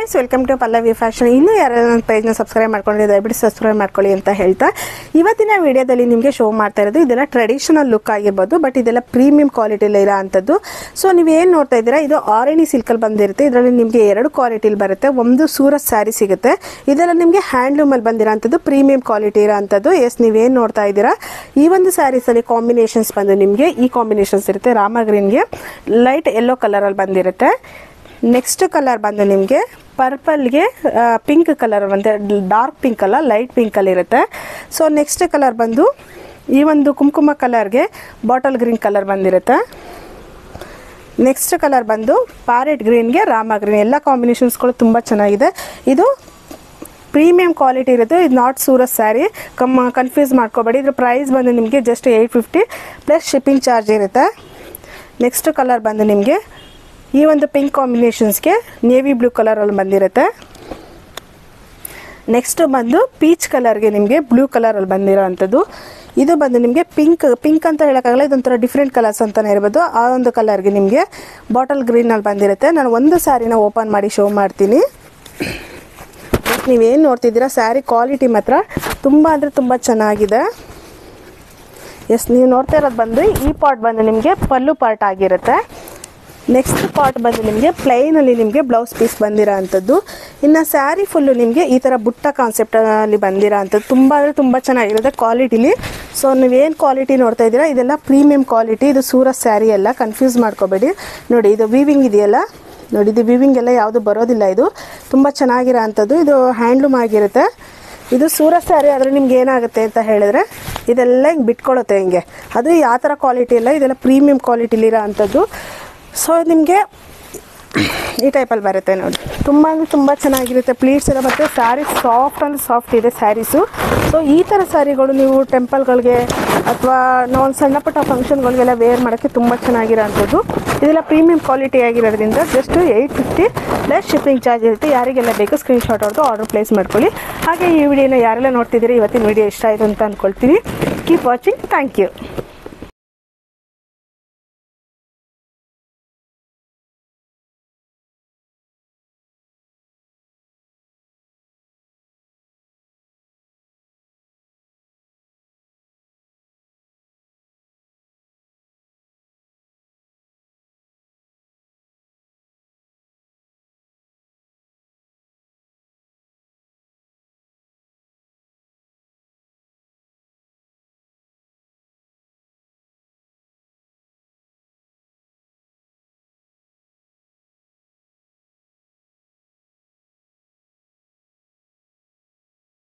Friends, welcome to Pallavi fashion. ಇನ್ನೂ ಯಾರೆಲ್ಲ ನನ್ನ ಪೇಜ್ನ ಸಬ್ಸ್ಕ್ರೈಬ್ ಮಾಡ್ಕೊಂಡಿದ್ದಾರೆ ದಯವಿಟ್ಟು ಸಬ್ಸ್ಕ್ರೈಬ್ ಮಾಡ್ಕೊಳ್ಳಿ ಅಂತ ಹೇಳ್ತಾ ಇವತ್ತಿನ ವಿಡಿಯೋದಲ್ಲಿ ನಿಮಗೆ ಶೋ ಮಾಡ್ತಾ ಇರೋದು ಇದೆಲ್ಲ ಟ್ರೆಡಿಷನಲ್ ಲುಕ್ ಆಗಿರ್ಬೋದು. ಬಟ್ ಇದೆಲ್ಲ ಪ್ರೀಮಿಯಂ ಕ್ವಾಲಿಟಿಯಲ್ಲಿ ಇರೋ ಅಂಥದ್ದು. ಸೊ ನೀವು ಏನು ನೋಡ್ತಾ ಇದ್ದೀರಾ, ಇದು ಆರಣಿ ಸಿಲ್ಕಲ್ಲಿ ಬಂದಿರುತ್ತೆ. ಇದರಲ್ಲಿ ನಿಮಗೆ ಎರಡು ಕ್ವಾಲಿಟಿಲಿ ಬರುತ್ತೆ. ಒಂದು ಸೂರತ್ ಸ್ಯಾರಿ ಸಿಗುತ್ತೆ. ಇದೆಲ್ಲ ನಿಮಗೆ ಹ್ಯಾಂಡ್ಲೂಮಲ್ಲಿ ಬಂದಿರೋ ಅಂಥದ್ದು ಪ್ರೀಮಿಯಂ ಕ್ವಾಲಿಟಿ ಇರೋ ಅಂಥದ್ದು. ಎಸ್, ನೀವೇನು ನೋಡ್ತಾ ಇದ್ದೀರಾ, ಈ ಒಂದು ಸ್ಯಾರೀಸಲ್ಲಿ ಕಾಂಬಿನೇಷನ್ಸ್ ಬಂದು ನಿಮಗೆ ಈ ಕಾಂಬಿನೇಷನ್ಸ್ ಇರುತ್ತೆ. ರಾಮ ಗ್ರೀನ್ಗೆ ಲೈಟ್ ಯೆಲ್ಲೋ ಕಲರಲ್ಲಿ ಬಂದಿರುತ್ತೆ. ನೆಕ್ಸ್ಟ್ ಕಲರ್ ಬಂದು ನಿಮಗೆ ಪರ್ಪಲ್ಗೆ ಪಿಂಕ್ ಕಲರ್ ಬಂದೆ, ಡಾರ್ಕ್ ಪಿಂಕ್ ಅಲ್ಲ ಲೈಟ್ ಪಿಂಕಲ್ಲಿ ಇರುತ್ತೆ. ಸೊ ನೆಕ್ಸ್ಟ್ ಕಲರ್ ಬಂದು ಈ ಒಂದು ಕುಂಕುಮ ಕಲರ್ಗೆ ಬಾಟಲ್ ಗ್ರೀನ್ ಕಲರ್ ಬಂದಿರುತ್ತೆ. ನೆಕ್ಸ್ಟ್ ಕಲರ್ ಬಂದು ಪ್ಯಾರೆಟ್ ಗ್ರೀನ್ಗೆ ರಾಮ ಗ್ರೀನ್. ಎಲ್ಲ ಕಾಂಬಿನೇಷನ್ಸ್ಗಳು ತುಂಬ ಚೆನ್ನಾಗಿದೆ. ಇದು ಪ್ರೀಮಿಯಂ ಕ್ವಾಲಿಟಿ ಇರುತ್ತೆ. ಇದು ನಾಟ್ ಸೂರತ್ ಸ್ಯಾರಿ, ಕನ್ಫ್ಯೂಸ್ ಮಾಡ್ಕೋಬೇಡಿ. ಇದ್ರ ಪ್ರೈಸ್ ಬಂದು ನಿಮಗೆ ಜಸ್ಟ್ 850 ಪ್ಲಸ್ ಶಿಪ್ಪಿಂಗ್ ಚಾರ್ಜ್ ಇರುತ್ತೆ. ನೆಕ್ಸ್ಟ್ ಕಲರ್ ಬಂದು ನಿಮಗೆ ಈ ಒಂದು ಪಿಂಕ್ ಕಾಂಬಿನೇಷನ್ಸ್ಗೆ ನೇವಿ ಬ್ಲೂ ಕಲರಲ್ಲಿ ಬಂದಿರುತ್ತೆ. ನೆಕ್ಸ್ಟ್ ಬಂದು ಪೀಚ್ ಕಲರ್ಗೆ ನಿಮಗೆ ಬ್ಲೂ ಕಲರಲ್ಲಿ ಬಂದಿರೋ ಅಂಥದ್ದು. ಇದು ಬಂದು ನಿಮಗೆ ಪಿಂಕ್ ಅಂತ ಹೇಳೋಕ್ಕಾಗಲ್ಲ, ಇದೊಂಥರ ಡಿಫ್ರೆಂಟ್ ಕಲರ್ಸ್ ಅಂತಲೇ ಇರ್ಬೋದು. ಆ ಒಂದು ಕಲರ್ಗೆ ನಿಮಗೆ ಬಾಟಲ್ ಗ್ರೀನಲ್ಲಿ ಬಂದಿರುತ್ತೆ. ನಾನು ಒಂದು ಸ್ಯಾರಿನ ಓಪನ್ ಮಾಡಿ ಶೋ ಮಾಡ್ತೀನಿ. ನೀವೇನು ನೋಡ್ತಿದ್ದೀರಾ, ಸ್ಯಾರಿ ಕ್ವಾಲಿಟಿ ಮಾತ್ರ ತುಂಬ ಅಂದರೆ ತುಂಬ ಚೆನ್ನಾಗಿದೆ. ಎಸ್, ನೀವು ನೋಡ್ತಾ ಇರೋದು ಬಂದು ಈ ಪಾರ್ಟ್ ಬಂದು ನಿಮಗೆ ಪಲ್ಲು ಪಾರ್ಟ್ ಆಗಿರುತ್ತೆ. ನೆಕ್ಸ್ಟ್ ಪಾರ್ಟ್ ಬಂದು ನಿಮಗೆ ಪ್ಲೈನಲ್ಲಿ ನಿಮಗೆ ಬ್ಲೌಸ್ ಪೀಸ್ ಬಂದಿರೋ ಅಂಥದ್ದು. ಇನ್ನು ಸ್ಯಾರಿ ಫುಲ್ಲು ನಿಮಗೆ ಈ ಥರ ಬುಟ್ಟ ಕಾನ್ಸೆಪ್ಟಲ್ಲಿ ಬಂದಿರೋ ಅಂಥದ್ದು. ತುಂಬ ಅಂದರೆ ತುಂಬ ಚೆನ್ನಾಗಿರುತ್ತೆ ಕ್ವಾಲಿಟಿಲಿ. ಸೊ ನೀವೇನು ಕ್ವಾಲಿಟಿ ನೋಡ್ತಾ ಇದ್ದೀರಾ, ಇದೆಲ್ಲ ಪ್ರೀಮಿಯಂ ಕ್ವಾಲಿಟಿ. ಇದು ಸೂರತ್ ಸ್ಯಾರಿ ಎಲ್ಲ ಕನ್ಫ್ಯೂಸ್ ಮಾಡ್ಕೋಬೇಡಿ. ನೋಡಿ, ಇದು ವೀವಿಂಗ್ ಇದೆಯಲ್ಲ, ನೋಡಿ ಇದು ವೀವಿಂಗ್ ಎಲ್ಲ ಯಾವುದು ಬರೋದಿಲ್ಲ. ಇದು ತುಂಬ ಚೆನ್ನಾಗಿರೋ ಅಂಥದ್ದು. ಇದು ಹ್ಯಾಂಡ್ಲೂಮ್ ಆಗಿರುತ್ತೆ. ಇದು ಸೂರತ್ ಸ್ಯಾರಿ ಆದರೆ ನಿಮ್ಗೆ ಏನಾಗುತ್ತೆ ಅಂತ ಹೇಳಿದ್ರೆ ಇದೆಲ್ಲ ಹಿಂಗೆ ಬಿಟ್ಕೊಳ್ಳುತ್ತೆ ಹಿಂಗೆ. ಅದು ಯಾವ ಥರ ಕ್ವಾಲಿಟಿ ಇಲ್ಲ, ಇದೆಲ್ಲ ಪ್ರೀಮಿಯಂ ಕ್ವಾಲಿಟಿಲಿರೋ ಅಂಥದ್ದು. ಸೊ ನಿಮಗೆ ಈ ಟೈಪಲ್ಲಿ ಬರುತ್ತೆ ನೋಡಿ. ತುಂಬ ಅಂದರೆ ತುಂಬ ಚೆನ್ನಾಗಿರುತ್ತೆ. ಪ್ಲೀಟ್ಸ್ ಎಲ್ಲ ಮತ್ತು ಸ್ಯಾರಿ ಸಾಫ್ಟ್ ಅಂದರೆ ಸಾಫ್ಟ್ ಇದೆ ಸ್ಯಾರೀಸು. ಸೊ ಈ ಥರ ಸ್ಯಾರಿಗಳು ನೀವು ಟೆಂಪಲ್ಗಳಿಗೆ ಅಥವಾ ನಾವೊಂದು ಸಣ್ಣ ಪುಟ್ಟ ಫಂಕ್ಷನ್ಗಳಿಗೆಲ್ಲ ವೇರ್ ಮಾಡೋಕ್ಕೆ ತುಂಬ ಚೆನ್ನಾಗಿರೋ ಅಂಥದ್ದು. ಇದೆಲ್ಲ ಪ್ರೀಮಿಯಂ ಕ್ವಾಲಿಟಿ ಆಗಿರೋದ್ರಿಂದ ಜಸ್ಟ್ 850 ಪ್ಲಸ್ ಶಿಪ್ಪಿಂಗ್ ಚಾರ್ಜ್ ಇರುತ್ತೆ. ಯಾರಿಗೆಲ್ಲ ಬೇಕು ಸ್ಕ್ರೀನ್ಶಾಟ್ ಹೊಡೆದು ಆರ್ಡರ್ ಪ್ಲೇಸ್ ಮಾಡ್ಕೊಳ್ಳಿ. ಹಾಗೆ ಈ ವಿಡಿಯೋನ ಯಾರೆಲ್ಲ ನೋಡ್ತಿದ್ದೀರಿ, ಇವತ್ತಿನ ವಿಡಿಯೋ ಇಷ್ಟ ಆಯಿತು ಅಂತ ಅಂದ್ಕೊಳ್ತೀನಿ. Keep watching. Thank you.